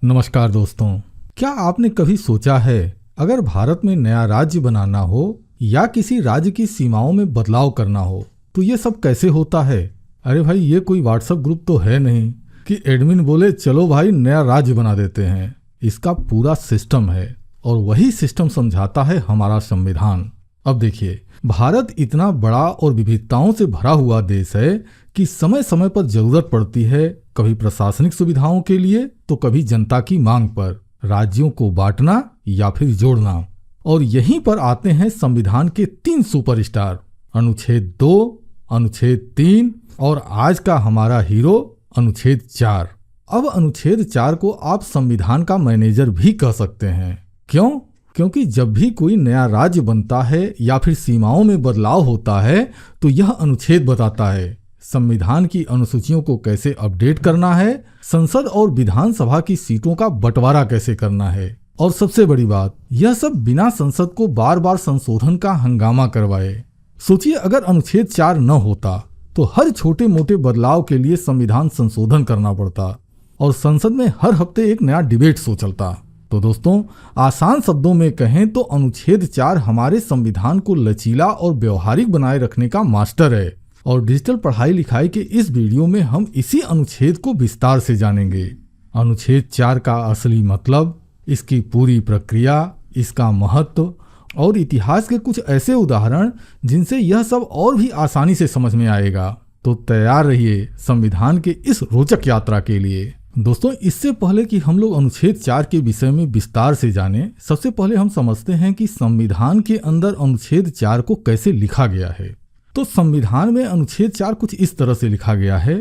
नमस्कार दोस्तों, क्या आपने कभी सोचा है अगर भारत में नया राज्य बनाना हो या किसी राज्य की सीमाओं में बदलाव करना हो तो ये सब कैसे होता है। अरे भाई, ये कोई व्हाट्सएप ग्रुप तो है नहीं कि एडमिन बोले चलो भाई नया राज्य बना देते हैं। इसका पूरा सिस्टम है और वही सिस्टम समझाता है हमारा संविधान। अब देखिए, भारत इतना बड़ा और विविधताओं से भरा हुआ देश है कि समय समय पर जरूरत पड़ती है, कभी प्रशासनिक सुविधाओं के लिए तो कभी जनता की मांग पर राज्यों को बांटना या फिर जोड़ना। और यहीं पर आते हैं संविधान के 3 सुपरस्टार, अनुच्छेद 2, अनुच्छेद 3 और आज का हमारा हीरो अनुच्छेद 4। अब अनुच्छेद 4 को आप संविधान का मैनेजर भी कह सकते हैं। क्यों? क्योंकि जब भी कोई नया राज्य बनता है या फिर सीमाओं में बदलाव होता है तो यह अनुच्छेद बताता है संविधान की अनुसूचियों को कैसे अपडेट करना है, संसद और विधानसभा की सीटों का बंटवारा कैसे करना है, और सबसे बड़ी बात, यह सब बिना संसद को बार बार संशोधन का हंगामा करवाए। सोचिए, अगर अनुच्छेद 4 न होता तो हर छोटे मोटे बदलाव के लिए संविधान संशोधन करना पड़ता और संसद में हर हफ्ते एक नया डिबेट शो चलता। तो दोस्तों, आसान शब्दों में कहें तो अनुच्छेद 4 हमारे संविधान को लचीला और व्यवहारिक बनाए रखने का मास्टर है। और डिजिटल पढ़ाई लिखाई के इस वीडियो में हम इसी अनुच्छेद को विस्तार से जानेंगे। अनुच्छेद 4 का असली मतलब, इसकी पूरी प्रक्रिया, इसका महत्व और इतिहास के कुछ ऐसे उदाहरण जिनसे यह सब और भी आसानी से समझ में आएगा। तो तैयार रहिए संविधान के इस रोचक यात्रा के लिए। दोस्तों, इससे पहले कि हम लोग अनुच्छेद 4 के विषय में विस्तार से जानें, सबसे पहले हम समझते हैं कि संविधान के अंदर अनुच्छेद 4 को कैसे लिखा गया है। तो संविधान में अनुच्छेद 4 कुछ इस तरह से लिखा गया है।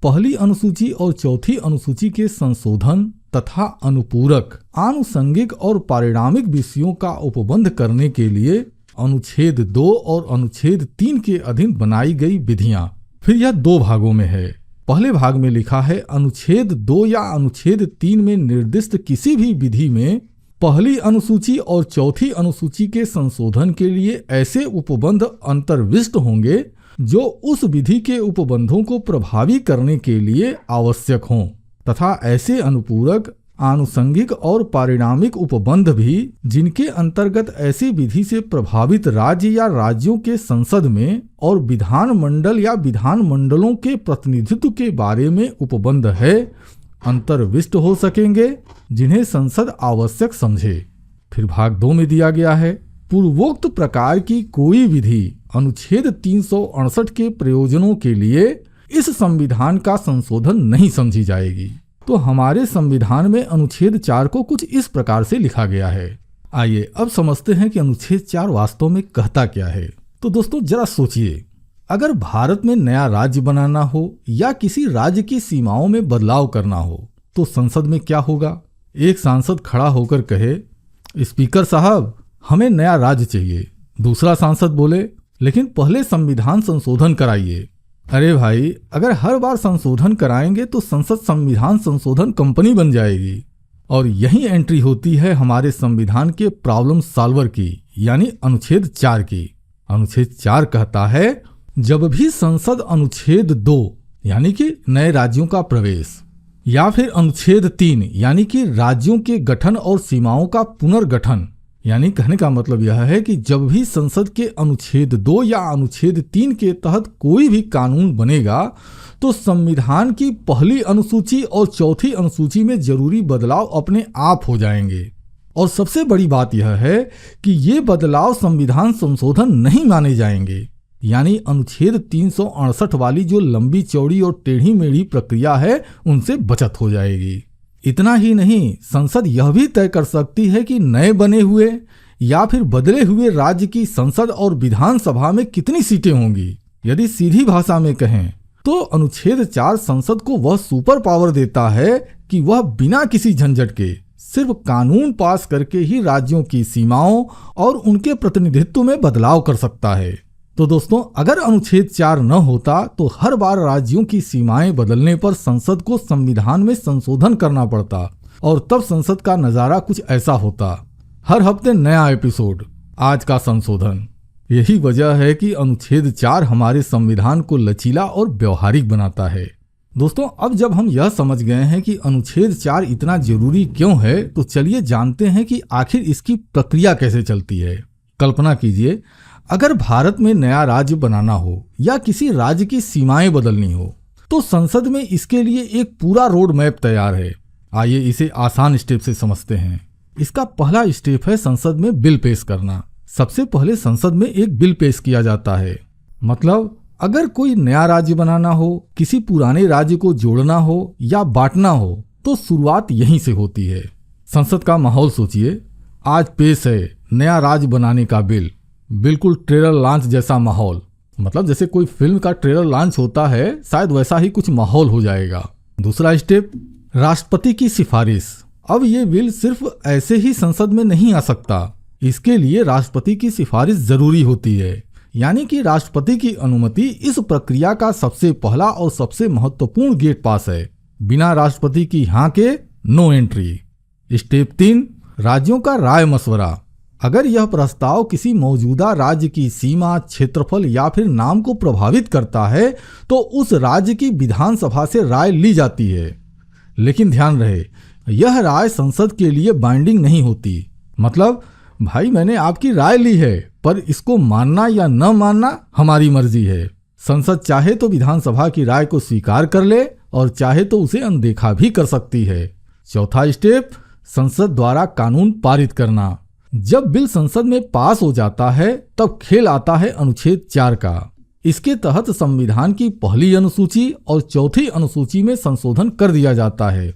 पहली अनुसूची और चौथी अनुसूची के संशोधन तथा अनुपूरक, आनुषंगिक और पारिणामिक विषयों का उपबंध करने के लिए अनुच्छेद 2 और अनुच्छेद 3 के अधीन बनाई गई विधियां। फिर यह 2 भागों में है। पहले भाग में लिखा है अनुच्छेद 2 या अनुच्छेद 3 में निर्दिष्ट किसी भी विधि में पहली अनुसूची और चौथी अनुसूची के संशोधन के लिए ऐसे उपबंध अंतर्विष्ट होंगे जो उस विधि के उपबंधों को प्रभावी करने के लिए आवश्यक हों, तथा ऐसे अनुपूरक, आनुषंगिक और पारिणामिक उपबंध भी जिनके अंतर्गत ऐसी विधि से प्रभावित राज्य या राज्यों के संसद में और विधानमंडल या विधानमंडलों के प्रतिनिधित्व के बारे में उपबंध है, अंतर्विष्ट हो सकेंगे, जिन्हें संसद आवश्यक समझे। फिर भाग 2 में दिया गया है, पूर्वोक्त प्रकार की कोई विधि अनुच्छेद 368 के प्रयोजनों के लिए इस संविधान का संशोधन नहीं समझी जाएगी। तो हमारे संविधान में अनुच्छेद 4 को कुछ इस प्रकार से लिखा गया है। आइए अब समझते हैं कि अनुच्छेद 4 वास्तव में कहता क्या है। तो दोस्तों, जरा सोचिए, अगर भारत में नया राज्य बनाना हो या किसी राज्य की सीमाओं में बदलाव करना हो तो संसद में क्या होगा। एक सांसद खड़ा होकर कहे, स्पीकर साहब हमें नया राज्य चाहिए। दूसरा सांसद बोले, लेकिन पहले संविधान संशोधन कराइए। अरे भाई, अगर हर बार संशोधन कराएंगे तो संसद संविधान संशोधन कंपनी बन जाएगी। और यही एंट्री होती है हमारे संविधान के प्रॉब्लम सॉल्वर की, यानी अनुच्छेद 4 की। अनुच्छेद 4 कहता है, जब भी संसद अनुच्छेद 2 यानी कि नए राज्यों का प्रवेश या फिर अनुच्छेद 3 यानी कि राज्यों के गठन और सीमाओं का पुनर्गठन, यानी कहने का मतलब यह है कि जब भी संसद के अनुच्छेद 2 या अनुच्छेद 3 के तहत कोई भी कानून बनेगा तो संविधान की पहली अनुसूची और चौथी अनुसूची में जरूरी बदलाव अपने आप हो जाएंगे। और सबसे बड़ी बात यह है कि ये बदलाव संविधान संशोधन नहीं माने जाएंगे, यानी अनुच्छेद 368 वाली जो लंबी चौड़ी और टेढ़ी मेढ़ी प्रक्रिया है उनसे बचत हो जाएगी। इतना ही नहीं, संसद यह भी तय कर सकती है कि नए बने हुए या फिर बदले हुए राज्य की संसद और विधानसभा में कितनी सीटें होंगी। यदि सीधी भाषा में कहें तो अनुच्छेद 4 संसद को वह सुपर पावर देता है कि वह बिना किसी झंझट के सिर्फ कानून पास करके ही राज्यों की सीमाओं और उनके प्रतिनिधित्व में बदलाव कर सकता है। तो दोस्तों, अगर अनुच्छेद 4 न होता तो हर बार राज्यों की सीमाएं बदलने पर संसद को संविधान में संशोधन करना पड़ता और तब संसद का नजारा कुछ ऐसा होता, हर हफ्ते नया एपिसोड, आज का संशोधन। यही वजह है कि अनुच्छेद 4 हमारे संविधान को लचीला और व्यवहारिक बनाता है। दोस्तों, अब जब हम यह समझ गए हैं कि अनुच्छेद 4 इतना जरूरी क्यों है, तो चलिए जानते हैं कि आखिर इसकी प्रक्रिया कैसे चलती है। कल्पना कीजिए, अगर भारत में नया राज्य बनाना हो या किसी राज्य की सीमाएं बदलनी हो, तो संसद में इसके लिए एक पूरा रोड मैप तैयार है। आइए इसे आसान स्टेप से समझते हैं। इसका पहला स्टेप है संसद में बिल पेश करना। सबसे पहले संसद में एक बिल पेश किया जाता है। मतलब अगर कोई नया राज्य बनाना हो, किसी पुराने राज्य को जोड़ना हो या बांटना हो, तो शुरुआत यहीं से होती है। संसद का माहौल सोचिए, आज पेश है नया राज्य बनाने का बिल। बिल्कुल ट्रेलर लॉन्च जैसा माहौल, मतलब जैसे कोई फिल्म का ट्रेलर लॉन्च होता है, शायद वैसा ही कुछ माहौल हो जाएगा। दूसरा स्टेप, राष्ट्रपति की सिफारिश। अब ये बिल सिर्फ ऐसे ही संसद में नहीं आ सकता, इसके लिए राष्ट्रपति की सिफारिश जरूरी होती है। यानी कि राष्ट्रपति की अनुमति इस प्रक्रिया का सबसे पहला और सबसे महत्वपूर्ण गेट पास है। बिना राष्ट्रपति की हाँ के नो एंट्री। स्टेप 3, राज्यों का राय मशवरा। अगर यह प्रस्ताव किसी मौजूदा राज्य की सीमा, क्षेत्रफल या फिर नाम को प्रभावित करता है, तो उस राज्य की विधानसभा से राय ली जाती है। लेकिन ध्यान रहे, यह राय संसद के लिए बाइंडिंग नहीं होती। मतलब भाई, मैंने आपकी राय ली है, पर इसको मानना या न मानना हमारी मर्जी है। संसद चाहे तो विधानसभा की राय को स्वीकार कर ले और चाहे तो उसे अनदेखा भी कर सकती है। चौथा स्टेप, संसद द्वारा कानून पारित करना। जब बिल संसद में पास हो जाता है, तब खेल आता है अनुच्छेद 4 का। इसके तहत संविधान की पहली अनुसूची और चौथी अनुसूची में संशोधन कर दिया जाता है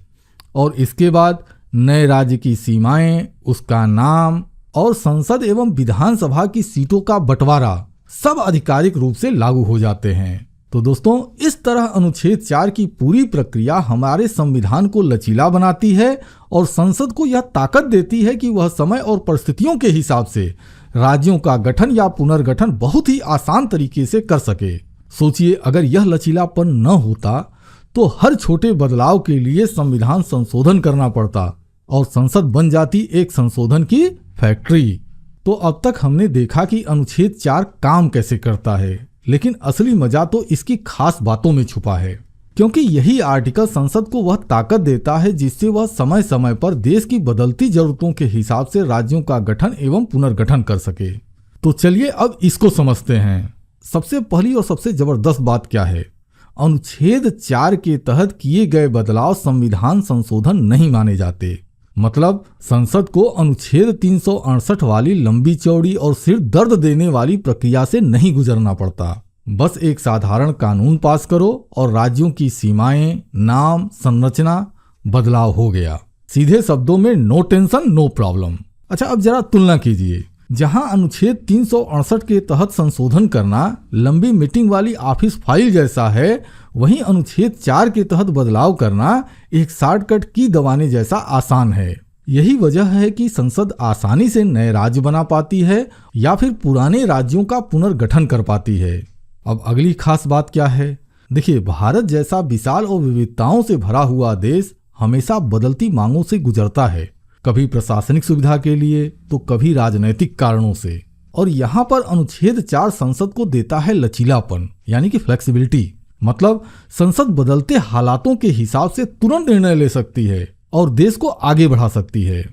और इसके बाद नए राज्य की सीमाएं, उसका नाम और संसद एवं विधानसभा की सीटों का बंटवारा सब आधिकारिक रूप से लागू हो जाते हैं। तो दोस्तों, इस तरह अनुच्छेद 4 की पूरी प्रक्रिया हमारे संविधान को लचीला बनाती है और संसद को यह ताकत देती है कि वह समय और परिस्थितियों के हिसाब से राज्यों का गठन या पुनर्गठन बहुत ही आसान तरीके से कर सके। सोचिए, अगर यह लचीलापन न होता तो हर छोटे बदलाव के लिए संविधान संशोधन करना पड़ता और संसद बन जाती एक संशोधन की फैक्ट्री। तो अब तक हमने देखा कि अनुच्छेद 4 काम कैसे करता है, लेकिन असली मजा तो इसकी खास बातों में छुपा है, क्योंकि यही आर्टिकल संसद को वह ताकत देता है जिससे वह समय समय पर देश की बदलती जरूरतों के हिसाब से राज्यों का गठन एवं पुनर्गठन कर सके। तो चलिए अब इसको समझते हैं। सबसे पहली और सबसे जबरदस्त बात क्या है? अनुच्छेद 4 के तहत किए गए बदलाव संविधान संशोधन नहीं माने जाते। मतलब संसद को अनुच्छेद 368 वाली लंबी चौड़ी और सिर दर्द देने वाली प्रक्रिया से नहीं गुजरना पड़ता। बस एक साधारण कानून पास करो और राज्यों की सीमाएं, नाम, संरचना बदलाव हो गया। सीधे शब्दों में नो टेंशन नो प्रॉब्लम। अच्छा, अब जरा तुलना कीजिए। जहां अनुच्छेद 368 के तहत संशोधन करना लंबी मीटिंग वाली ऑफिस फाइल जैसा है, वहीं अनुच्छेद 4 के तहत बदलाव करना एक शॉर्टकट की दबाने जैसा आसान है। यही वजह है कि संसद आसानी से नए राज्य बना पाती है या फिर पुराने राज्यों का पुनर्गठन कर पाती है। अब अगली खास बात क्या है? देखिए, भारत जैसा विशाल और विविधताओं से भरा हुआ देश हमेशा बदलती मांगों से गुजरता है, कभी प्रशासनिक सुविधा के लिए तो कभी राजनैतिक कारणों से। और यहाँ पर अनुच्छेद 4 संसद को देता है लचीलापन, यानी कि फ्लेक्सिबिलिटी। मतलब संसद बदलते हालातों के हिसाब से तुरंत निर्णय ले सकती है और देश को आगे बढ़ा सकती है।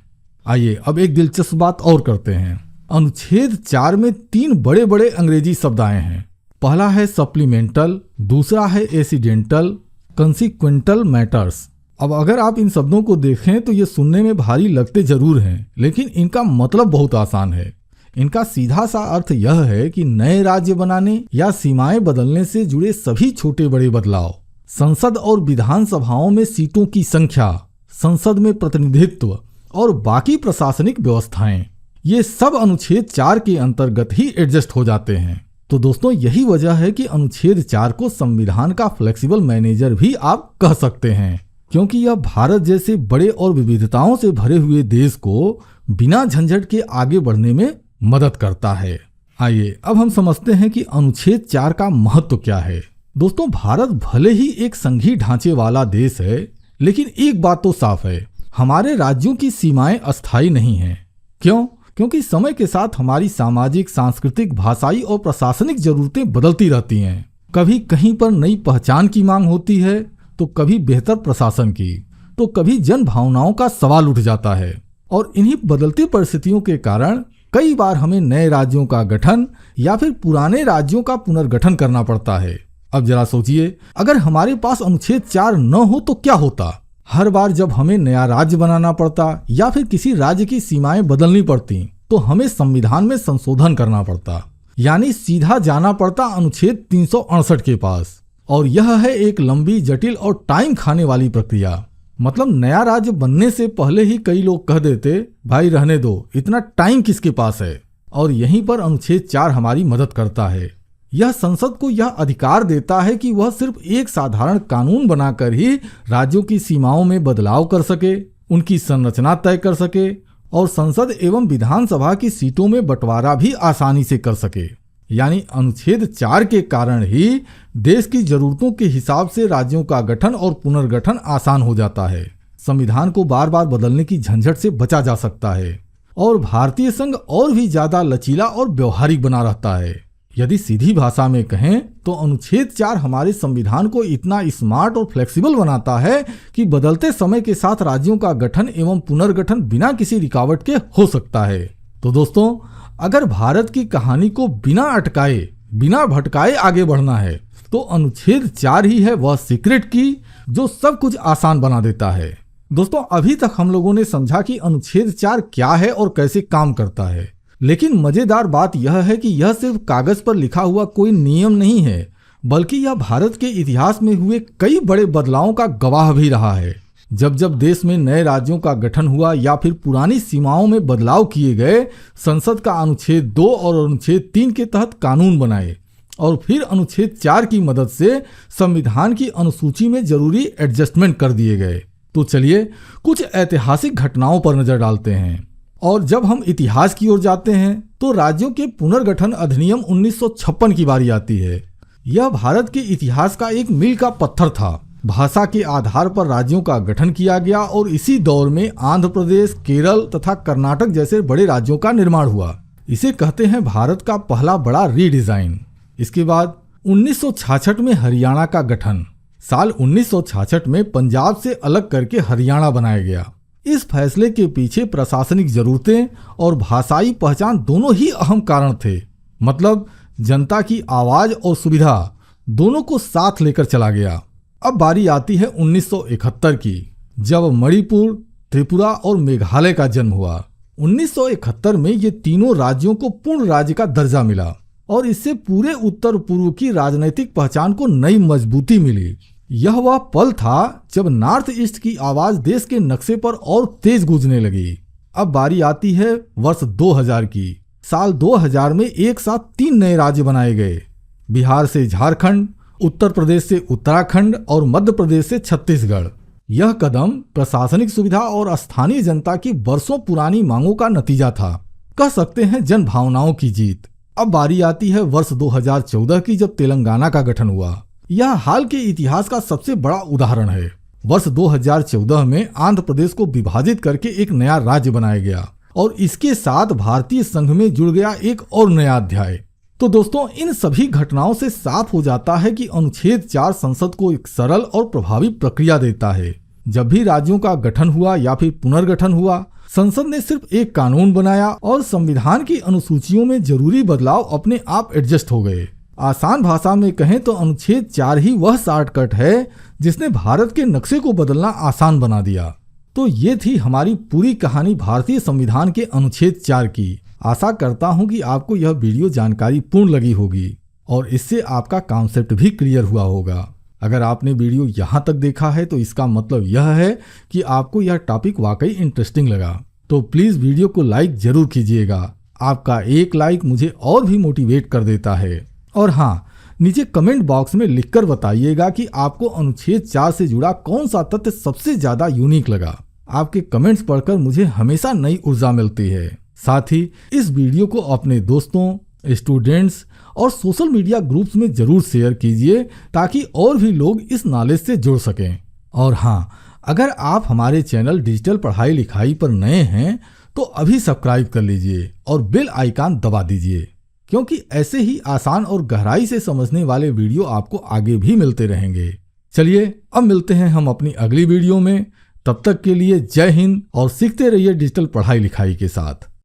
आइए अब एक दिलचस्प बात और करते हैं। अनुच्छेद 4 में 3 बड़े बड़े अंग्रेजी शब्द आए हैं। पहला है सप्लीमेंटल, दूसरा है एसिडेंटल, कंसिक्वेंटल मैटर्स। अब अगर आप इन शब्दों को देखें तो ये सुनने में भारी लगते जरूर हैं, लेकिन इनका मतलब बहुत आसान है। इनका सीधा सा अर्थ यह है कि नए राज्य बनाने या सीमाएं बदलने से जुड़े सभी छोटे बड़े बदलाव, संसद और विधानसभाओं में सीटों की संख्या, संसद में प्रतिनिधित्व और बाकी प्रशासनिक व्यवस्थाएं, ये सब अनुच्छेद 4 के अंतर्गत ही एडजस्ट हो जाते हैं। तो दोस्तों, यही वजह है कि अनुच्छेद 4 को संविधान का फ्लेक्सिबल मैनेजर भी आप कह सकते हैं, क्योंकि यह भारत जैसे बड़े और विविधताओं से भरे हुए देश को बिना झंझट के आगे बढ़ने में मदद करता है। आइए अब हम समझते हैं कि अनुच्छेद 4 का महत्व क्या है। दोस्तों, भारत भले ही एक संघीय ढांचे वाला देश है, लेकिन एक बात तो साफ है, हमारे राज्यों की सीमाएं अस्थायी नहीं हैं। क्यों? क्योंकि समय के साथ हमारी सामाजिक, सांस्कृतिक, भाषाई और प्रशासनिक जरूरतें बदलती रहती हैं। कभी कहीं पर नई पहचान की मांग होती है, तो कभी बेहतर प्रशासन की, तो कभी जन भावनाओं का सवाल उठ जाता है। और इन्हीं बदलती परिस्थितियों के कारण कई बार हमें नए राज्यों का गठन या फिर पुराने राज्यों का पुनर्गठन करना पड़ता है। अब जरा सोचिए, अगर हमारे पास अनुच्छेद 4 न हो तो क्या होता। हर बार जब हमें नया राज्य बनाना पड़ता या फिर किसी राज्य की सीमाएं बदलनी पड़ती तो हमें संविधान में संशोधन करना पड़ता, यानी सीधा जाना पड़ता अनुच्छेद 368 के पास। और यह है एक लंबी, जटिल और टाइम खाने वाली प्रक्रिया। मतलब नया राज्य बनने से पहले ही कई लोग कह देते, भाई रहने दो, इतना टाइम किसके पास है। और यहीं पर अनुच्छेद 4 हमारी मदद करता है। यह संसद को यह अधिकार देता है कि वह सिर्फ एक साधारण कानून बनाकर ही राज्यों की सीमाओं में बदलाव कर सके, उनकी संरचना तय कर सके और संसद एवं विधानसभा की सीटों में बंटवारा भी आसानी से कर सके। यानी अनुच्छेद 4 के कारण ही देश की जरूरतों के हिसाब से राज्यों का गठन और पुनर्गठन आसान हो जाता है। संविधान को बार बार बदलने की झंझट से बचा जा सकता है और भारतीय संघ और भी ज्यादा लचीला और व्यवहारिक बना रहता है। यदि सीधी भाषा में कहें तो अनुच्छेद 4 हमारे संविधान को इतना स्मार्ट और फ्लेक्सिबल बनाता है कि बदलते समय के साथ राज्यों का गठन एवं पुनर्गठन बिना किसी रुकावट के हो सकता है। तो दोस्तों, अगर भारत की कहानी को बिना अटकाए, बिना भटकाए आगे बढ़ना है तो अनुच्छेद 4 ही है वह सीक्रेट की जो सब कुछ आसान बना देता है। दोस्तों, अभी तक हम लोगों ने समझा कि अनुच्छेद 4 क्या है और कैसे काम करता है, लेकिन मजेदार बात यह है कि यह सिर्फ कागज पर लिखा हुआ कोई नियम नहीं है, बल्कि यह भारत के इतिहास में हुए कई बड़े बदलावों का गवाह भी रहा है। जब जब देश में नए राज्यों का गठन हुआ या फिर पुरानी सीमाओं में बदलाव किए गए, संसद का अनुच्छेद 2 और अनुच्छेद 3 के तहत कानून बनाए और फिर अनुच्छेद 4 की मदद से संविधान की अनुसूची में जरूरी एडजस्टमेंट कर दिए गए। तो चलिए कुछ ऐतिहासिक घटनाओं पर नजर डालते हैं। और जब हम इतिहास की ओर जाते हैं तो राज्यों के पुनर्गठन अधिनियम 1956 की बारी आती है। यह भारत के इतिहास का एक मील का पत्थर था। भाषा के आधार पर राज्यों का गठन किया गया और इसी दौर में आंध्र प्रदेश, केरल तथा कर्नाटक जैसे बड़े राज्यों का निर्माण हुआ। इसे कहते हैं भारत का पहला बड़ा रीडिजाइन। इसके बाद 1966 में हरियाणा का गठन। साल 1966 में पंजाब से अलग करके हरियाणा बनाया गया। इस फैसले के पीछे प्रशासनिक जरूरतें और भाषाई पहचान दोनों ही अहम कारण थे। मतलब जनता की आवाज और सुविधा दोनों को साथ लेकर चला गया। अब बारी आती है 1971 की, जब मणिपुर, त्रिपुरा और मेघालय का जन्म हुआ। 1971 में ये तीनों राज्यों को पूर्ण राज्य का दर्जा मिला और इससे पूरे उत्तर पूर्व की राजनीतिक पहचान को नई मजबूती मिली। यह वह पल था जब नॉर्थ ईस्ट की आवाज देश के नक्शे पर और तेज गूंजने लगी। अब बारी आती है वर्ष 2000 की। साल 2000 में एक साथ 3 नए राज्य बनाए गए, बिहार से झारखंड, उत्तर प्रदेश से उत्तराखंड और मध्य प्रदेश से छत्तीसगढ़। यह कदम प्रशासनिक सुविधा और स्थानीय जनता की बरसों पुरानी मांगों का नतीजा था। कह सकते हैं जन भावनाओं की जीत। अब बारी आती है वर्ष 2014 की, जब तेलंगाना का गठन हुआ। यह हाल के इतिहास का सबसे बड़ा उदाहरण है। वर्ष 2014 में आंध्र प्रदेश को विभाजित करके एक नया राज्य बनाया गया और इसके साथ भारतीय संघ में जुड़ गया एक और नया अध्याय। तो दोस्तों, इन सभी घटनाओं से साफ हो जाता है कि अनुच्छेद 4 संसद को एक सरल और प्रभावी प्रक्रिया देता है। जब भी राज्यों का गठन हुआ या फिर पुनर्गठन हुआ, संसद ने सिर्फ एक कानून बनाया और संविधान की अनुसूचियों में जरूरी बदलाव अपने आप एडजस्ट हो गए। आसान भाषा में कहें तो अनुच्छेद 4 ही वह शॉर्टकट है जिसने भारत के नक्शे को बदलना आसान बना दिया। तो ये थी हमारी पूरी कहानी भारतीय संविधान के अनुच्छेद 4 की। आशा करता हूं कि आपको यह वीडियो जानकारी पूर्ण लगी होगी और इससे आपका कॉन्सेप्ट भी क्लियर हुआ होगा। अगर आपने वीडियो यहाँ तक देखा है तो इसका मतलब यह है कि आपको यह टॉपिक वाकई इंटरेस्टिंग लगा। तो प्लीज वीडियो को लाइक जरूर कीजिएगा। आपका एक लाइक मुझे और भी मोटिवेट कर देता है। और हाँ, नीचे कमेंट बॉक्स में लिखकर बताइएगा कि आपको अनुच्छेद 4 से जुड़ा कौन सा तथ्य सबसे ज्यादा यूनिक लगा। आपके कमेंट्स पढ़कर मुझे हमेशा नई ऊर्जा मिलती है। साथ ही इस वीडियो को अपने दोस्तों, स्टूडेंट्स और सोशल मीडिया ग्रुप्स में जरूर शेयर कीजिए ताकि और भी लोग इस नॉलेज से जुड़ सकें। और हाँ, अगर आप हमारे चैनल डिजिटल पढ़ाई लिखाई पर नए हैं तो अभी सब्सक्राइब कर लीजिए और बेल आइकन दबा दीजिए, क्योंकि ऐसे ही आसान और गहराई से समझने वाले वीडियो आपको आगे भी मिलते रहेंगे। चलिए अब मिलते हैं हम अपनी अगली वीडियो में। तब तक के लिए जय हिंद और सीखते रहिए डिजिटल पढ़ाई लिखाई के साथ।